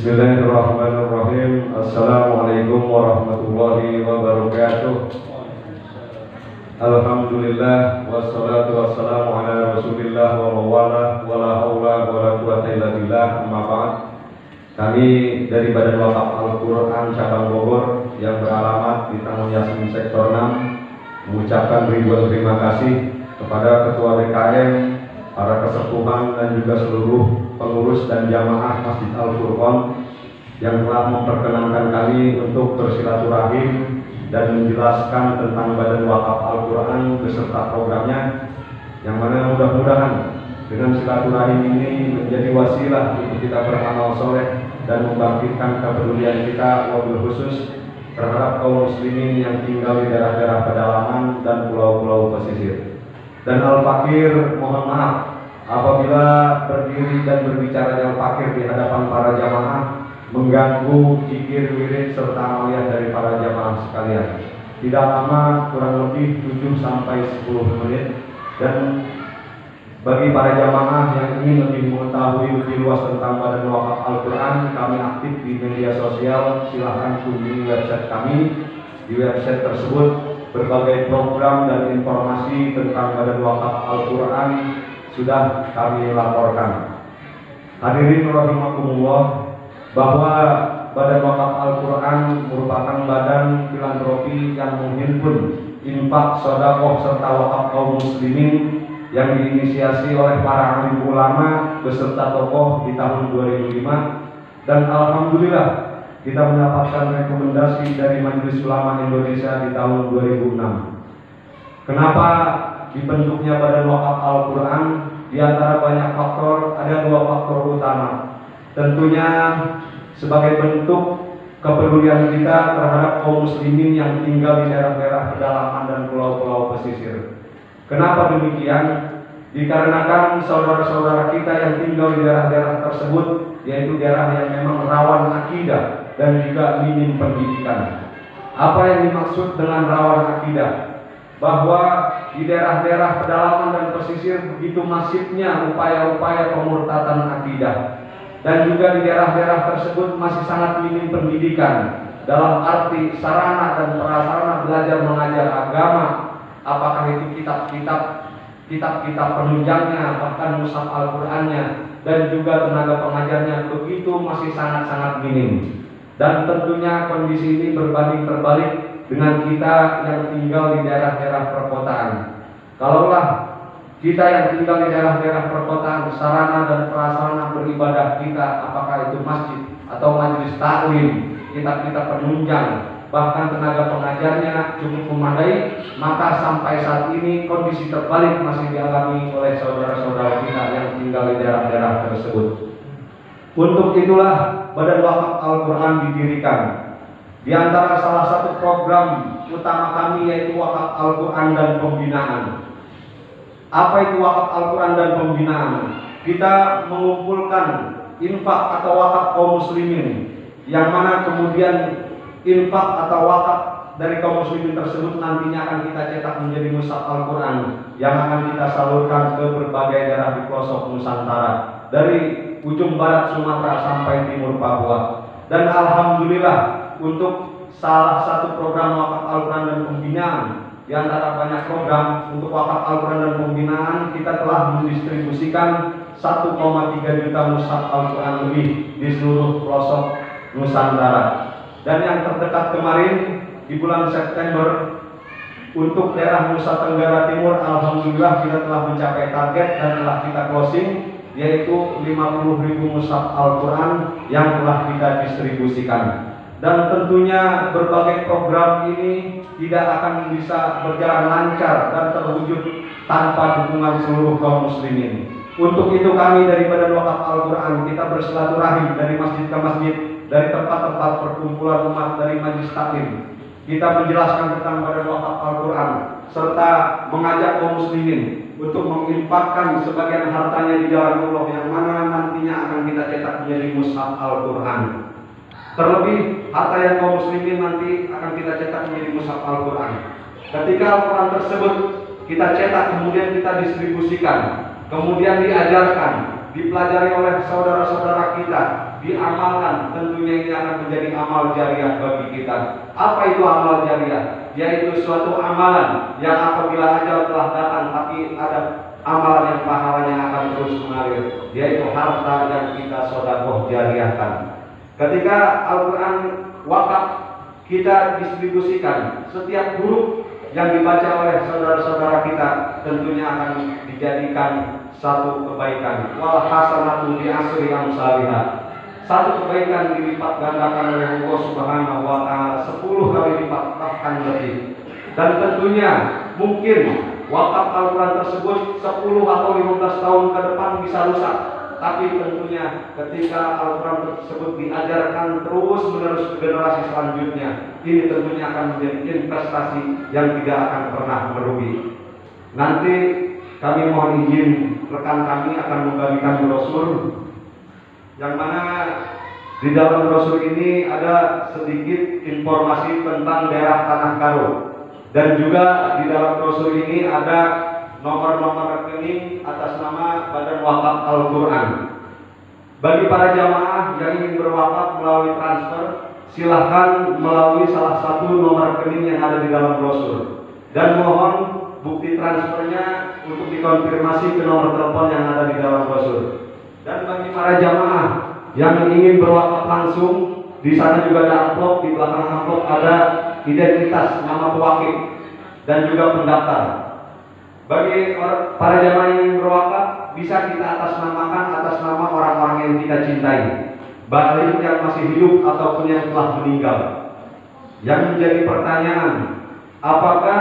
Bismillahirrahmanirrahim. Assalamualaikum warahmatullahi wabarakatuh. Alhamdulillah wassalatu wassalamu ala Rasulillah wa mawala wa la haula wa la quwwata illa billah. Amma ba'd. Kami dari Badan Wakaf Al-Quran Cabang Bogor yang beralamat di Taman Yasin Sektor 6 mengucapkan ribuan terima kasih kepada Ketua BKM, para kesepuhan dan juga seluruh pengurus dan jamaah Masjid Al-Furqon yang telah memperkenankan kami untuk bersilaturahim dan menjelaskan tentang Badan Wakaf Al-Quran beserta programnya, yang mana mudah-mudahan dengan silaturahim ini menjadi wasilah untuk kita beramal soleh dan membangkitkan kepedulian kita wabil khusus terhadap kaum muslimin yang tinggal di daerah-daerah pedalaman dan pulau-pulau pesisir. Dan Al-Fakir mohon maaf apabila berdiri dan berbicara yang fakir di hadapan para jamaah mengganggu zikir, wirid serta amaliyah dari para jamaah sekalian. Tidak lama, kurang lebih 7 sampai 10 menit. Dan bagi para jamaah yang ingin lebih mengetahui lebih luas tentang Badan Wakaf Al-Quran, kami aktif di media sosial. Silahkan kunjungi website kami. Di website tersebut berbagai program dan informasi tentang Badan Wakaf Al-Quran sudah kami laporkan. Hadirin rahimakumullah, bahwa Badan Wakaf Al-Quran merupakan badan filantropi yang menghimpun infak, sedekah serta wakaf kaum muslimin yang diinisiasi oleh para alim ulama beserta tokoh di tahun 2005, dan alhamdulillah kita mendapatkan rekomendasi dari Majelis Ulama Indonesia di tahun 2006. Kenapa dibentuknya Badan Wakaf Al-Quran? Di antara banyak faktor, ada 2 faktor utama. Tentunya sebagai bentuk kepedulian kita terhadap kaum muslimin yang tinggal di daerah-daerah pedalaman dan pulau-pulau pesisir. Kenapa demikian? Dikarenakan saudara-saudara kita yang tinggal di daerah-daerah tersebut, yaitu daerah yang memang rawan akidah dan juga minim pendidikan. Apa yang dimaksud dengan rawan akidah? Bahwa di daerah-daerah pedalaman dan pesisir begitu masifnya upaya-upaya pemurtatan akidah, dan juga di daerah-daerah tersebut masih sangat minim pendidikan dalam arti sarana dan prasarana belajar mengajar agama, apakah itu kitab-kitab penunjangnya, bahkan mushaf Al-Qur'annya, dan juga tenaga pengajarnya begitu masih sangat-sangat minim. Dan tentunya kondisi ini berbanding terbalik dengan kita yang tinggal di daerah-daerah perkotaan. Kalaulah kita yang tinggal di daerah-daerah perkotaan, sarana dan prasarana beribadah kita, apakah itu masjid atau majelis taklim, kitab-kitab penunjang, bahkan tenaga pengajarnya cukup memadai, maka sampai saat ini kondisi terbalik masih dialami oleh saudara-saudara kita yang tinggal di daerah-daerah tersebut. Untuk itulah Badan Wakaf Al-Quran didirikan. Di antara salah satu program utama kami yaitu Wakaf Al-Quran dan Pembinaan. Apa itu Wakaf Al-Quran dan Pembinaan? Kita mengumpulkan infak atau wakaf kaum muslimin, yang mana kemudian infak atau wakaf dari kaum muslimin tersebut nantinya akan kita cetak menjadi mushaf Al-Quran yang akan kita salurkan ke berbagai daerah di pelosok Nusantara, dari ujung barat Sumatera sampai timur Papua. Dan alhamdulillah, untuk salah satu program wakaf Al-Quran dan Pembinaan, di antara banyak program untuk wakaf Al-Quran dan Pembinaan, kita telah mendistribusikan 1,3 juta mushaf Al-Quran lebih di seluruh pelosok Nusantara. Dan yang terdekat kemarin di bulan September, untuk daerah Nusa Tenggara Timur, alhamdulillah kita telah mencapai target dan telah kita closing, yaitu 50.000 mushaf Al-Quran yang telah kita distribusikan. Dan tentunya berbagai program ini tidak akan bisa berjalan lancar dan terwujud tanpa dukungan seluruh kaum muslimin. Untuk itu kami dari Badan Wakaf Al-Quran, kita bersilaturahim dari masjid ke masjid, dari tempat-tempat perkumpulan umat, dari majelis taklim. Kita menjelaskan tentang Badan Wakaf Al-Quran serta mengajak kaum muslimin untuk menginfakkan sebagian hartanya di jalan Allah, yang mana nantinya akan kita cetak menjadi mushaf Al-Quran. Terlebih harta yang kaum muslimin nanti akan kita cetak menjadi mushaf Al-Quran. Ketika Al-Quran tersebut kita cetak, kemudian kita distribusikan, kemudian diajarkan, dipelajari oleh saudara-saudara kita diamalkan, tentunya ini akan menjadi amal jariah bagi kita. Apa itu amal jariah? Yaitu suatu amalan yang apabila ajal telah datang tapi ada amalan yang pahalanya akan terus mengalir, yaitu harta yang kita sedekah jariahkan. Ketika Al-Quran wakaf kita distribusikan, setiap huruf yang dibaca oleh saudara-saudara kita tentunya akan dijadikan satu kebaikan. Wal hasanatu bi asri amsalihha. Satu kebaikan dilipat gandakan oleh Allah Subhanahu wa taala 10 kali lipat bahkan lebih. Dan tentunya mungkin wakaf Al-Quran tersebut 10 atau 15 tahun ke depan bisa rusak. Tapi tentunya ketika Al-Quran tersebut diajarkan terus menerus ke generasi selanjutnya, ini tentunya akan menjadi investasi yang tidak akan pernah merugi. Nanti kami mohon izin rekan kami akan membagikan brosur, yang mana di dalam brosur ini ada sedikit informasi tentang daerah Tanah Karo, dan juga di dalam brosur ini ada nomor-nomor rekening atas nama Badan Wakaf Al-Quran. Bagi para jamaah yang ingin berwakaf melalui transfer, silahkan melalui salah satu nomor rekening yang ada di dalam brosur, dan mohon bukti transfernya untuk dikonfirmasi ke nomor telepon yang ada di dalam brosur. Dan bagi para jamaah yang ingin berwakaf langsung, di sana juga ada amplop, di belakang amplop ada identitas nama pewakil dan juga pendaftar. Bagi para jamaah yang ingin berwakaf, bisa kita atasnamakan atas nama orang-orang yang kita cintai, baik yang masih hidup ataupun yang telah meninggal. Yang menjadi pertanyaan, apakah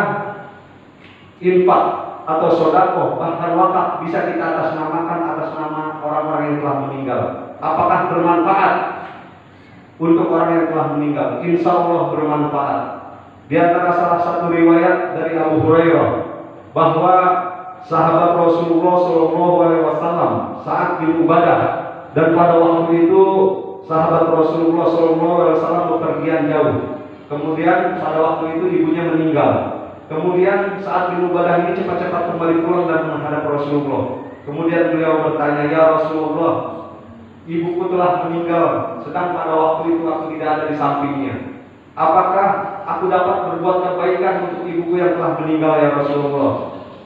infak atau sedekah bahkan wakaf bisa kita atasnamakan atas nama orang-orang yang telah meninggal? Apakah bermanfaat untuk orang yang telah meninggal? Insya Allah bermanfaat. Di antara salah satu riwayat dari Abu Hurairah bahwa sahabat Rasulullah SAW saat bin Ubadah, dan pada waktu itu sahabat Rasulullah SAW bepergian jauh. Kemudian pada waktu itu ibunya meninggal. Kemudian saat bin Ubadah ini cepat-cepat kembali pulang dan menghadap Rasulullah. Kemudian beliau bertanya, ya Rasulullah, ibuku telah meninggal, sedang pada waktu itu aku tidak ada di sampingnya. Apakah aku dapat berbuat kebaikan untuk ibuku yang telah meninggal ya Rasulullah?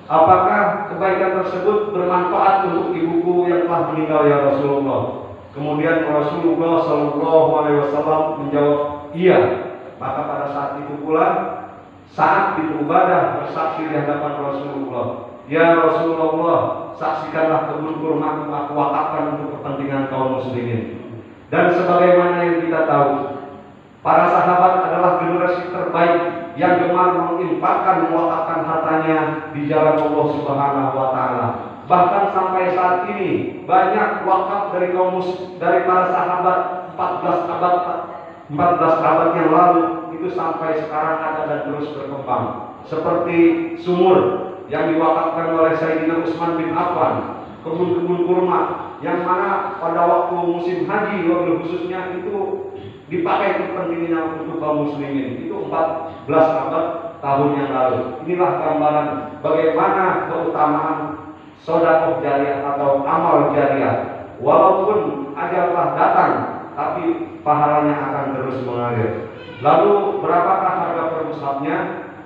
Apakah kebaikan tersebut bermanfaat untuk ibuku yang telah meninggal ya Rasulullah? Kemudian Rasulullah SAW menjawab, iya. Maka pada saat itu pula saat bin Ubadah bersaksi di hadapan Rasulullah, ya Rasulullah, saksikanlah kebun kurma aku wakafkan untuk kepentingan kaum muslimin. Dan sebagaimana yang kita tahu, para sahabat adalah generasi terbaik yang gemar menginfakkan, mewakafkan hartanya di jalan Allah Subhanahu wa taala. Bahkan sampai saat ini banyak wakaf dari para sahabat 14 abad yang lalu itu sampai sekarang ada dan terus berkembang. Seperti sumur yang diwakafkan oleh Sayyidina Utsman bin Affan, kebun-kebun kurma yang mana pada waktu musim haji wabil khususnya itu dipakai kepentingannya untuk kaum muslimin. Itu 14 abad tahun yang lalu. Inilah gambaran bagaimana keutamaan sedekah jariah atau amal jariah. Walaupun ajal telah datang, tapi pahalanya akan terus mengalir. Lalu berapakah harga per mushafnya?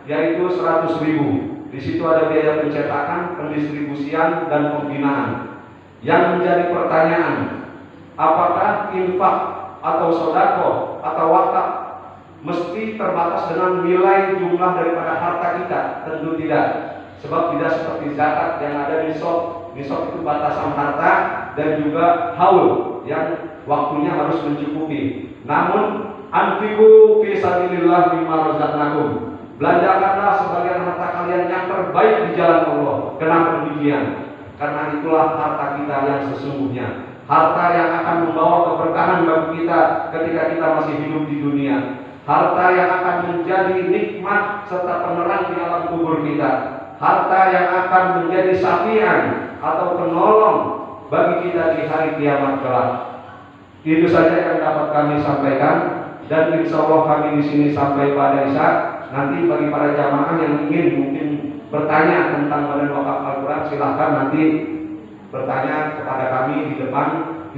Yaitu 100.000. Di situ ada biaya pencetakan, pendistribusian, dan pembinaan. Yang menjadi pertanyaan, apakah infak atau sedekah atau wakaf mesti terbatas dengan nilai jumlah daripada harta kita? Tentu tidak. Sebab tidak seperti zakat yang ada di nisab. Nisab itu batasan harta dan juga haul yang waktunya harus mencukupi. Namun anfiqu fi sabilillah mimma razaqnakum. Belanjakanlah sebagian harta kalian yang terbaik di jalan Allah. Kenapa demikian? Karena itulah harta kita yang sesungguhnya. Harta yang akan membawa keberkahan bagi kita ketika kita masih hidup di dunia. Harta yang akan menjadi nikmat serta penerang di alam kubur kita. Harta yang akan menjadi syafian atau penolong bagi kita di hari kiamat kelak. Itu saja yang dapat kami sampaikan, dan insya Allah kami di sini sampai pada isya. Nanti bagi para jamaah yang ingin mungkin bertanya tentang Badan Wakaf Al-Quran, silahkan nanti bertanya kepada kami di depan.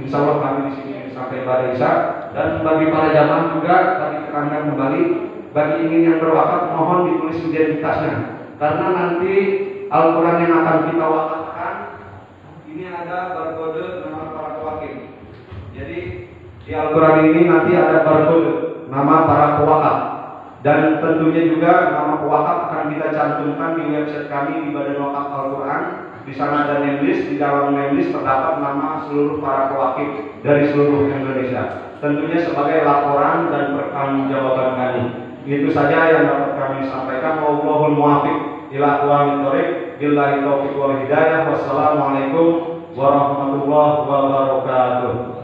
Insya Allah kami di sini sampai pada isya. Dan bagi para jamaah juga kami tekankan kembali, bagi ingin yang berwakaf mohon ditulis identitasnya, karena nanti Al-Quran yang akan kita wakafkan ini ada barcode nama para pewakil. Jadi di Al-Quran ini nanti ada barcode nama para pewakaf, dan tentunya juga nama pewakaf akan kita cantumkan di website kami di Badan Wakaf Al-Quran. Di sana ada name list, di dalam name list terdapat nama seluruh para pewakil dari seluruh Indonesia. Tentunya sebagai laporan dan pertanggungjawaban kami. Itu saja yang dapat kami sampaikan. Wallahul muwaffiq ila aqwamit thoriq. Billahi taufiq wal hidayah. Wassalamualaikum warahmatullahi wabarakatuh.